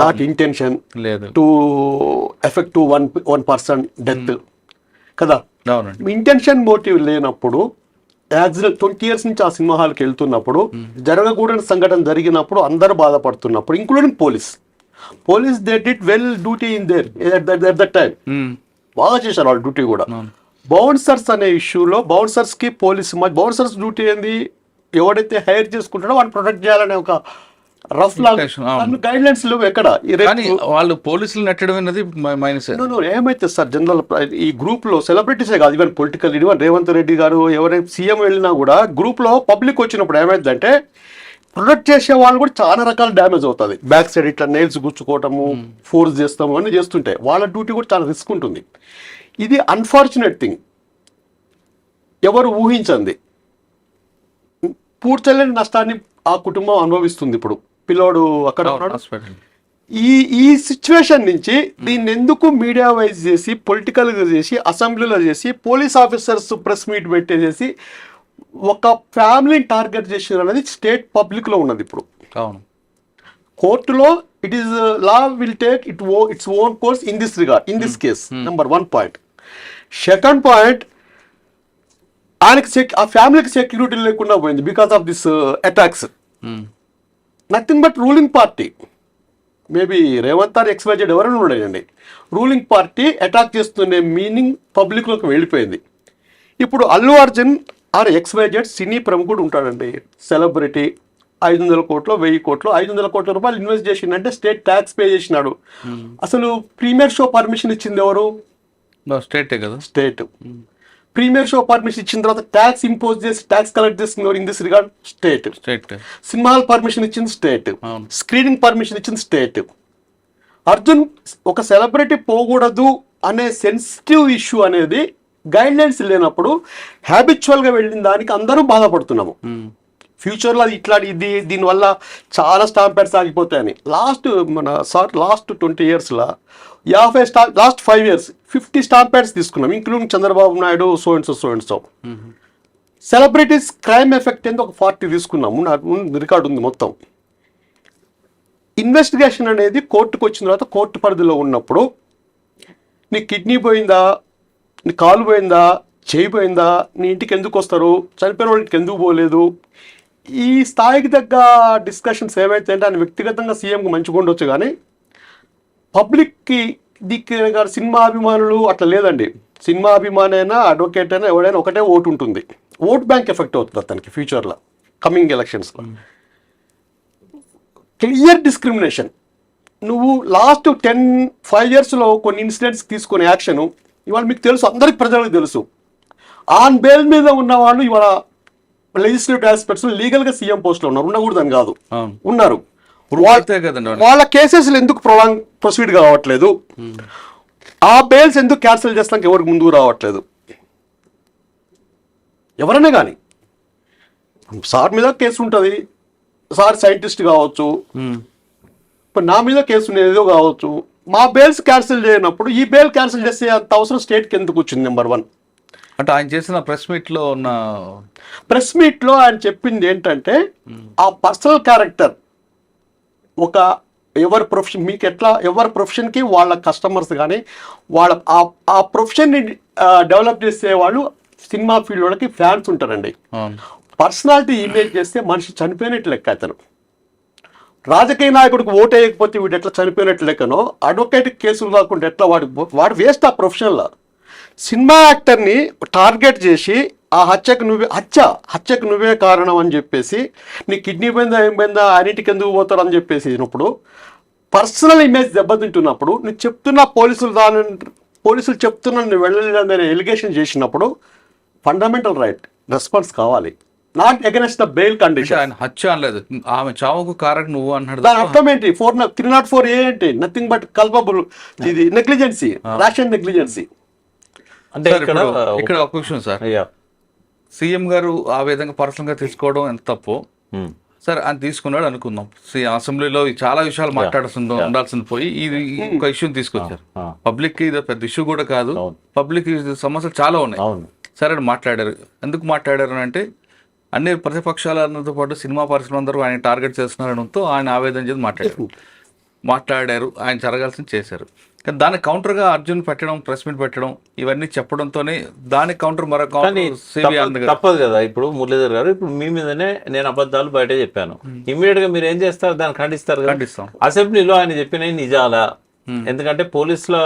not intention లేదు to effect to one person death కదా. అవునండి. ఇంటెన్షన్ మోటివ్ లేనప్పుడు యాక్సిడెంట్ 20 years నుంచి ఆ సినిమా హాల్కి వెళ్తున్నప్పుడు జరగకూడని సంఘటన జరిగినప్పుడు అందరూ బాధపడుతున్నప్పుడు including police they did well duty in there at that time. బాగా చేశారు వాళ్ళ డ్యూటీ కూడా. బౌన్సర్స్ అనే ఇష్యూలో బౌన్సర్స్ కి బౌన్సర్స్ డ్యూటీ ఏంది? ఎవడైతే హైర్ చేసుకుంటాడో వాడిని ప్రొటెక్ట్ చేయాలనే ఒక రఫ్ గైడ్ లైన్స్ లేవు ఎక్కడ. వాళ్ళు పోలీసులు నెట్టడం అనేది మైనస్. ఏమైతే సార్ జనరల్ ఈ గ్రూప్ లో సెలబ్రిటీసే కాదు, even political even Revanth Reddy గారు ఎవరైనా సీఎం వెళ్ళినా కూడా గ్రూప్ లో పబ్లిక్ వచ్చినప్పుడు ఏమైందంటే ప్రొటెక్ట్ చేసే వాళ్ళు కూడా చాలా రకాల డ్యామేజ్ అవుతుంది. బ్యాక్ సైడ్ ఇట్లా నెయిల్స్ గుచ్చుకోవటము, ఫోర్స్ చేస్తాము అన్నీ చేస్తుంటే వాళ్ళ డ్యూటీ కూడా చాలా రిస్క్ ఉంటుంది. ఇది అన్ఫార్చునేట్ థింగ్, ఎవరు ఊహించండి. పూడ్చలేని నష్టాన్ని ఆ కుటుంబం అనుభవిస్తుంది. ఇప్పుడు పిల్లోడు అక్కడ ఉన్నాడు. ఈ సిచ్యువేషన్ నుంచి దీన్ని ఎందుకు మీడియా వైజ్ చేసి పొలిటికల్గా చేసి అసెంబ్లీలో చేసి పోలీస్ ఆఫీసర్స్ ప్రెస్ మీట్ పెట్టేసేసి ఒక ఫ్యామిలీని టార్గెట్ చేసారు అనేది స్టేట్ పబ్లిక్లో ఉన్నది ఇప్పుడు. అవును. కోర్టులో it is law will take its own course in this regard in this case. Number 1 point. Second point, ఆయనకి ఆ ఫ్యామిలీకి సెక్యూరిటీ లేకుండా పోయింది because of this attacks. Nothing but ruling party, maybe Revanth or XYZ ఎవరైనా ఉండేయండి, రూలింగ్ పార్టీ అటాక్ చేస్తుండే meaning పబ్లిక్లోకి వెళ్ళిపోయింది. ఇప్పుడు అల్లు అర్జున్ ఆర్ XYZ సినీ ప్రముఖుడు ఉంటాడండి, సెలబ్రిటీ, 500 కోట్లు 1000 కోట్లు 500 కోట్ల రూపాయలు ఇన్వెస్ట్ చేసిందంటే స్టేట్ ట్యాక్స్ పే చేసినాడు. అసలు ప్రీమియర్ షో పర్మిషన్ ఇచ్చింది ఎవరు? స్టేటే కదా. స్టేట్. ప్రీమియర్ షో పర్మిషన్ ఇచ్చిన తర్వాత ట్యాక్స్ ఇంపోజ్ చేసి ట్యాక్స్ కలెక్ట్ చేసింది in this regard? State. Cinema hall permission ఇచ్చింది స్టేట్. స్క్రీనింగ్ పర్మిషన్ ఇచ్చింది స్టేట్. అర్జున్ ఒక సెలబ్రిటీ పోకూడదు అనే సెన్సిటివ్ ఇష్యూ అనేది గైడ్ లైన్స్ లేనప్పుడు హ్యాబిచువల్గా వెళ్ళిన దానికి అందరూ బాధపడుతున్నాము. ఫ్యూచర్లో అది దీనివల్ల చాలా స్టాంప్ ప్యాడ్స్ ఆగిపోతాయని. లాస్ట్ 20 yearsలో లాస్ట్ 5 years 50 స్టాంప్ ప్యాడ్స్ తీసుకున్నాం, including Chandrababu Naidu, so and so. Celebrities crime effect ఏందో ఒక 40 తీసుకున్నాము, నాకు రికార్డు ఉంది మొత్తం. ఇన్వెస్టిగేషన్ అనేది కోర్టుకు వచ్చిన తర్వాత కోర్టు పరిధిలో ఉన్నప్పుడు నీ కిడ్నీ పోయిందా, నీ కాలు పోయిందా, చేయి పోయిందా, నీ ఇంటికి ఎందుకు వస్తారు, చనిపోయిన వాళ్ళ ఇంటికి ఎందుకు పోలేదు, ఈ స్థాయికి తగ్గ డిస్కషన్స్ ఏవైతే అంటే ఆయన వ్యక్తిగతంగా సీఎంకి మంచిగా ఉండొచ్చు, కానీ పబ్లిక్కి గారు సినిమా అభిమానులు అట్లా లేదండి. సినిమా అభిమాని అయినా అడ్వకేట్ అయినా ఎవడైనా ఒకటే ఓటు ఉంటుంది. ఓట్ బ్యాంక్ ఎఫెక్ట్ అవుతుంది అతనికి ఫ్యూచర్లో కమింగ్ ఎలక్షన్స్లో. Clear discrimination. నువ్వు లాస్ట్ 5 yearsలో కొన్ని ఇన్సిడెంట్స్ తీసుకునే యాక్షను ఇవాళ మీకు తెలుసు, అందరికి ప్రజలకు తెలుసు. ఆన్ బెయిల్ మీద ఉన్న వాళ్ళు ఇవాళ లెజిస్లేటివ్ ఆస్పెక్ట్స్ లీగల్గా సీఎం పోస్ట్లో ఉన్నారు, ఉండకూడదని కాదు, ఉన్నారు. వాళ్ళ కేసెస్లు ఎందుకు ప్రొసీడ్ కావట్లేదు, ఆ బెయిల్స్ ఎందుకు క్యాన్సిల్ చేస్తానికి ఎవరికి ముందుకు రావట్లేదు? ఎవరైనా కానీ సార్ మీద కేసు ఉంటుంది, సార్ సైంటిస్ట్ కావచ్చు, ఇప్పుడు నా మీద కేసు ఏదో కావచ్చు, మా బెయిల్స్ క్యాన్సిల్ చేయనప్పుడు ఈ బెయిల్ క్యాన్సిల్ చేసే అంత అవసరం స్టేట్కి ఎందుకు వచ్చింది? నెంబర్ 1. అంటే ఆయన చేసిన ప్రెస్ మీట్లో ఆయన చెప్పింది ఏంటంటే ఆ పర్సనల్ క్యారెక్టర్, ఒక ఎవరి ప్రొఫెషన్, మీకు ఎట్లా ఎవరి ప్రొఫెషన్కి వాళ్ళ కస్టమర్స్ కానీ వాళ్ళ ఆ ప్రొఫెషన్ని డెవలప్ చేసే వాళ్ళు సినిమా ఫీల్డ్ వాళ్ళకి ఫ్యాన్స్ ఉంటారండి. పర్సనాలిటీ ఇమేజ్ చేస్తే మనిషి చనిపోయినట్టు లెక్క. అతను రాజకీయ నాయకుడికి ఓటు వేయకపోతే వీడు ఎట్లా చనిపోయినట్టు లెక్కనో, అడ్వకేట్ కేసులు కాకుండా ఎట్లా వాడు వేస్ట్ ఆ ప్రొఫెషన్లో. సినిమా యాక్టర్ని టార్గెట్ చేసి ఆ హత్యకు నువ్వే కారణం అని చెప్పేసి, నీ కిడ్నీ పోయిందా ఏం పోయిందా అన్నింటికి ఎందుకు పోతారు అని చెప్పేసినప్పుడు, పర్సనల్ ఇమేజ్ దెబ్బతింటున్నప్పుడు నువ్వు చెప్తున్న పోలీసులు చెప్తున్నా నువ్వు వెళ్ళలేదని ఎలిగేషన్ చేసినప్పుడు ఫండమెంటల్ రైట్ రెస్పాన్స్ కావాలి, not against the bail condition. ఆయన హత్య అనలేదు, ఆమె చావుకు కారణం నువ్వు అన్నాడు. దాని అర్థం ఏంటి? 304A ఏంటి? నథింగ్ బట్ కల్పబుల్, ఇది నెగ్లిజెన్సీ, రేషన్ నెగ్లిజెన్సీ. అంటే ఇక్కడ ఒక విషయం సార్, సీఎం గారు ఆ విధంగా పర్సనల్ గా తీసుకోవడం ఎంత తప్పు. సరే ఆయన తీసుకున్నాడు అనుకుందాం, అసెంబ్లీలో చాలా విషయాలు ఉండాల్సింది పోయి ఇది ఒక ఇష్యూని తీసుకొచ్చారు. పబ్లిక్ కి ఇది పెద్ద ఇష్యూ కూడా కాదు, పబ్లిక్ సమస్యలు చాలా ఉన్నాయి. సరే మాట్లాడారు. ఎందుకు మాట్లాడారు అంటే అన్ని ప్రతిపక్షాలతో పాటు సినిమా పరిశ్రమ అందరూ ఆయన టార్గెట్ చేస్తున్నారనడంతో ఆయన ఆవేదన చేసి మాట్లాడారు. ఆయన జరగాల్సింది చేశారు. కానీ దానికి కౌంటర్గా అర్జున్ పెట్టడం, ప్రెస్ మీట్ పెట్టడం, ఇవన్నీ చెప్పడంతోనే దానికి కౌంటర్ తప్పదు కదా. ఇప్పుడు మురళీధర్ గారు, ఇప్పుడు మీ మీదనే నేను అబద్ధాలు బయట చెప్పాను, ఇమ్మీడియట్ గా మీరు ఏం చేస్తారు? దాన్ని ఖండిస్తాం. అసెంబ్లీలో ఆయన చెప్పినవి నిజాలా? ఎందుకంటే పోలీసుల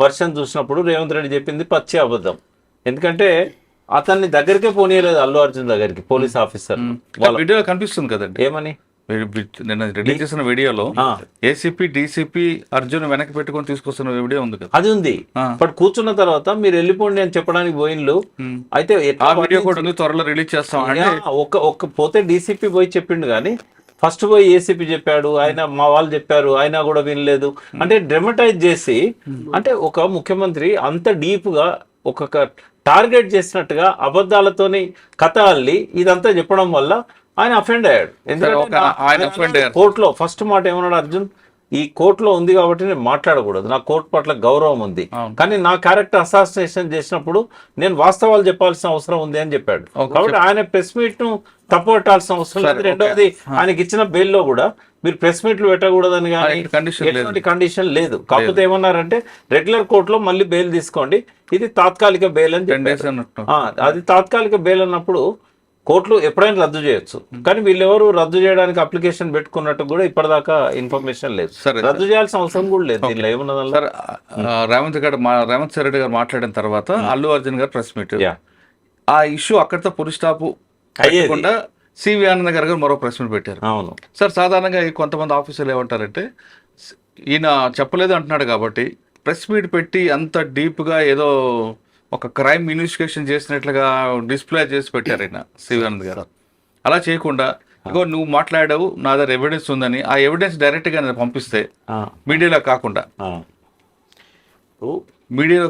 వర్షన్ చూసినప్పుడు రేవంత్ రెడ్డి చెప్పింది పచ్చి అబద్ధం. ఎందుకంటే అతన్ని దగ్గరికే పోనీయలేదు అల్లు అర్జున్ దగ్గరికి పోలీస్ ఆఫీసర్. వీడియో కనిపిస్తుంది కదండి, ఏమని నిన్న రిలీజ్ చేసిన వీడియోలో ఏసీపీ డీసీపీ అర్జున్ వెనక్కి పెట్టుకొని తీసుకొస్తున్న వీడియో ఉంది కదా, అది ఉంది. బట్ కూర్చున్న తర్వాత మీరు వెళ్ళిపోండి అని చెప్పడానికి పోయిన్లు. అయితే ఆ వీడియో కూడా ఉంది, త్వరలో రిలీజ్ చేస్తాం. ఒక్క పోతే డీసీపీ పోయి చెప్పిండు, కానీ ఫస్ట్ పోయి ఏసీపీ చెప్పాడు, ఆయన మా వాళ్ళు చెప్పారు, ఆయన కూడా వినలేదు. అంటే డ్రమటైజ్ చేసి, అంటే ఒక ముఖ్యమంత్రి అంత డీప్ గా ఒక టార్గెట్ చేసినట్టుగా అబద్ధాలతోని కథ అల్లి ఇదంతా చెప్పడం వల్ల ఆయన అఫెండ్ అయ్యాడు. ఎందుకంటే కోర్టులో ఫస్ట్ మాట ఏమన్నాడు అర్జున్, ఈ కోర్టులో ఉంది కాబట్టి నేను మాట్లాడకూడదు, నా కోర్టు పట్ల గౌరవం ఉంది, కానీ నా క్యారెక్టర్ అసాసినేషన్ చేసినప్పుడు నేను వాస్తవాలు చెప్పాల్సిన అవసరం ఉంది అని చెప్పాడు. కాబట్టి ఆయన ప్రెస్ మీట్ ను తప్పుపట్టాల్సిన అవసరం లేదు. రెండవది ఆయనకి ఇచ్చిన బెయిల్లో కూడా మీరు ప్రెస్ మీట్లు పెట్టకూడదని కానీ ఎటువంటి కండిషన్ లేదు. కాకపోతే ఏమన్నారంటే రెగ్యులర్ కోర్టులో మళ్ళీ బెయిల్ తీసుకోండి, ఇది తాత్కాలిక బెయిల్ అని చెప్పారు. అది తాత్కాలిక బెయిల్ అన్నప్పుడు కోర్టులు ఎప్పుడైనా రద్దు చేయొచ్చు, కానీ వీళ్ళెవరు రద్దు చేయడానికి అప్లికేషన్ పెట్టుకున్నట్టు కూడా ఇప్పటిదాకా ఇన్ఫర్మేషన్ లేదు. రద్దు చేయాల్సిన అవసరం కూడా లేదు. దీనిలో ఏమున్నది సార్, రేవంత్ రెడ్డి గారు మాట్లాడిన తర్వాత అల్లు అర్జున్ గారు ప్రెస్ మీట్, ఆ ఇష్యూ అక్కడితో పులి స్టాప్ అయ్యకుండా సివి ఆనంద్ గారు మరో ప్రెస్ మీట్ పెట్టారు. అవును సార్, సాధారణంగా ఈ కొంతమంది ఆఫీసర్లు ఏమంటారంటే ఈయన చెప్పలేదు అంటున్నాడు కాబట్టి ప్రెస్ మీట్ పెట్టి అంత డీప్గా ఏదో ఒక క్రైమ్ ఇన్వెస్టిగేషన్ చేసినట్లుగా డిస్ప్లే చేసి పెట్టారు ఆయన సివి ఆనంద్ గారు. అలా చేయకుండా ఇగో నువ్వు మాట్లాడావు, నా దగ్గర ఎవిడెన్స్ ఉందని ఆ ఎవిడెన్స్ డైరెక్ట్గా నేను పంపిస్తే మీడియాలో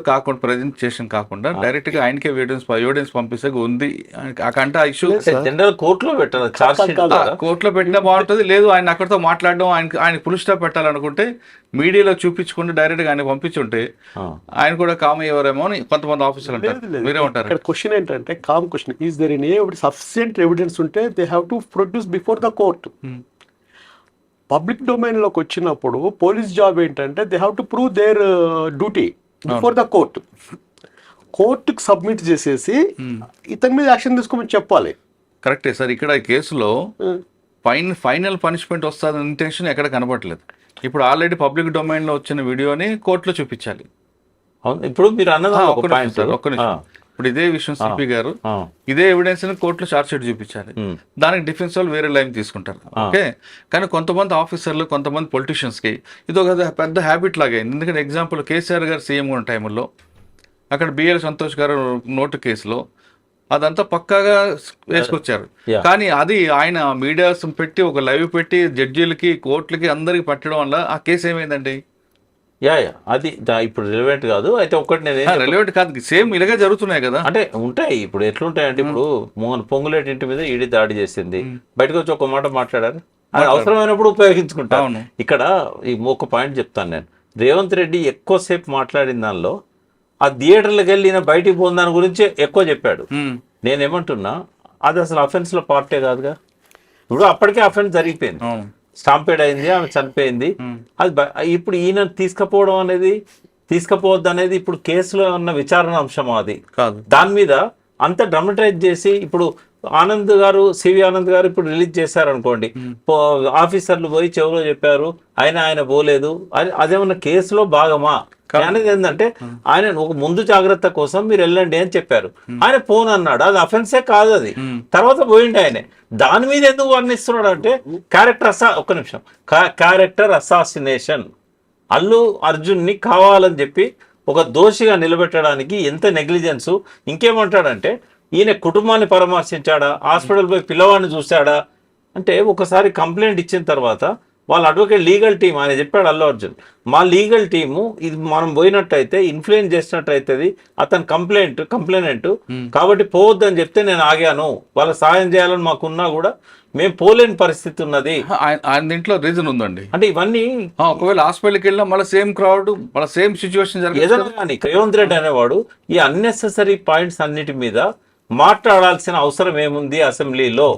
కాకుండా ప్రజెంటేషన్ కాకుండా డైరెక్ట్ గా ఆయనకే ఎవిడెన్స్ పంపిస్తే ఉంది అకంటే ఆ ఇష్యూ జనరల్ కోర్టులో పెట్టారు, కోర్టులో పెట్టినా బాగుంటుంది. లేదు ఆయన అక్కడితో మాట్లాడడం, ఆయన పులి స్టాప్ పెట్టాలనుకుంటే మీడియాలో చూపించుకుంటే డైరెక్ట్ గా ఆయన పంపించుంటే ఆయన కూడా కామ్ అయ్యేవారేమో అని కొంతమంది ఆఫీసర్లు అంటారు. మీరేమంటారు? క్వశ్చన్ ఏంటంటే కామ్ question, is there any sufficient evidence ఉంటే they have to produce before the court. Public డొమైన్లోకి వచ్చినప్పుడు పోలీస్ జాబ్ ఏంటంటే they have to prove their duty before the కోర్టుకి సబ్మిట్ చేసేసి ఇతని మీద యాక్షన్ తీసుకోమని చెప్పాలి. కరెక్టే సార్. ఇక్కడ ఈ కేసులో ఫైనల్ పనిష్మెంట్ వస్తుందన్న ఇంటెన్షన్ ఎక్కడ కనబడలేదు. ఇప్పుడు ఆల్రెడీ పబ్లిక్ డొమైన్ లో వచ్చిన వీడియోని కోర్టులో చూపించాలి. ఇప్పుడు మీరు అన్నది ఒక్క నిమిషం. ఇప్పుడు ఇదే విషయం సిపి గారు ఇదే ఎవిడెన్స్ ని కోర్టులో చార్జ్ షీట్ చూపించాలి. దానికి డిఫెన్స్ వాళ్ళు వేరే లైన్ తీసుకుంటారు. ఓకే, కానీ కొంతమంది ఆఫీసర్లు, కొంతమంది పొలిటీషియన్స్ కి ఇది ఒక పెద్ద హ్యాబిట్ లాగైంది. ఎందుకంటే ఎగ్జాంపుల్ కేసీఆర్ గారు సీఎం ఉన్న టైంలో అక్కడ బిఎల్ సంతోష్ గారు నోటు కేసులో అదంతా పక్కాగా వేసుకొచ్చారు. కానీ అది ఆయన మీడియా పెట్టి ఒక లైవ్ పెట్టి జడ్జీలకి, కోర్టులకి అందరికి పెట్టడం వల్ల ఆ కేసు ఏమైందండి? అది ఇప్పుడు రిలవెంట్ కాదు. అయితే ఒకటి నేను రిలవెంట్ కాదు, సేమ్ ఇలాగే జరుగుతున్నాయి కదా. అంటే ఉంటాయి. ఇప్పుడు ఎట్లుంటాయంటే ఇప్పుడు మోహన్ పొంగులేటి ఇంటి మీద ఈడీ దాడి చేసింది, బయటకు వచ్చి ఒక మాట మాట్లాడారు, అది అవసరమైనప్పుడు ఉపయోగించుకుంటాను. ఇక్కడ ఈ ఒక పాయింట్ చెప్తాను నేను. రేవంత్ రెడ్డి ఎక్కువసేపు మాట్లాడిన దానిలో ఆ థియేటర్లకు వెళ్ళిన బయటికి పోయిన దాని గురించి ఎక్కువ చెప్పాడు. నేనేమంటున్నా, అది అసలు అఫెన్స్ లో పార్టే కాదుగా. ఇప్పుడు అప్పటికే అఫెన్స్ జరిగిపోయింది, స్టాంపేడ్ అయింది, ఆమె చనిపోయింది. అది ఇప్పుడు ఈయన తీసుకపోవద్దు అనేది ఇప్పుడు కేసులో ఉన్న విచారణ అంశం. అది కాదు, దాని మీద అంత డ్రమటైజ్ చేసి ఇప్పుడు ఆనంద్ గారు, సివి ఆనంద్ గారు ఇప్పుడు రిలీజ్ చేశారు అనుకోండి, ఆఫీసర్లు పోయి చెవులో చెప్పారు, ఆయన పోలేదు, అదేమన్నా కేసులో భాగమా అనేది ఏంటంటే ఆయన ఒక ముందు జాగ్రత్త కోసం మీరు వెళ్ళండి అని చెప్పారు, ఆయన ఫోన్ అన్నాడు, అది అఫెన్సే కాదు. అది తర్వాత పోయింది ఆయనే. దాని మీద ఎందుకు వర్ణిస్తున్నాడు అంటే క్యారెక్టర్ అసాసినేషన్. అల్లు అర్జున్ ని కావాలని చెప్పి ఒక దోషిగా నిలబెట్టడానికి ఎంత నెగ్లిజెన్స్. ఇంకేమంటాడంటే ఈయన కుటుంబాన్ని పరామర్శించాడా, హాస్పిటల్ పోయి పిల్లవాడిని చూశాడా అంటే, ఒకసారి కంప్లైంట్ ఇచ్చిన తర్వాత వాళ్ళ అడ్వకేట్ లీగల్ టీం ఆయన చెప్పాడు అల్లు అర్జున్, మా లీగల్ టీము ఇది మనం పోయినట్టయితే ఇన్ఫ్లుయెన్స్ చేసినట్టు అవుతుంది, అతను కంప్లైనెంట్ కాబట్టి పోవద్దని చెప్తే నేను ఆగాను, వాళ్ళ సాయం చేయాలని మాకున్నా కూడా మేము పోలేని పరిస్థితి ఉన్నది. ఆయన దీంట్లో రీజన్ ఉందండి అంటే ఇవన్నీ ఒకవేళ హాస్పిటల్కి వెళ్ళినా మళ్ళీ సేమ్ క్రౌడ్, మళ్ళీ సేమ్ సిచ్యువేషన్ ఏదైనా కానీ రేవంత్ రెడ్డి అనేవాడు ఈ అన్నెసెసరీ పాయింట్స్ అన్నిటి మీద మాట్లాడాల్సిన అవసరం ఏముంది అసెంబ్లీలో?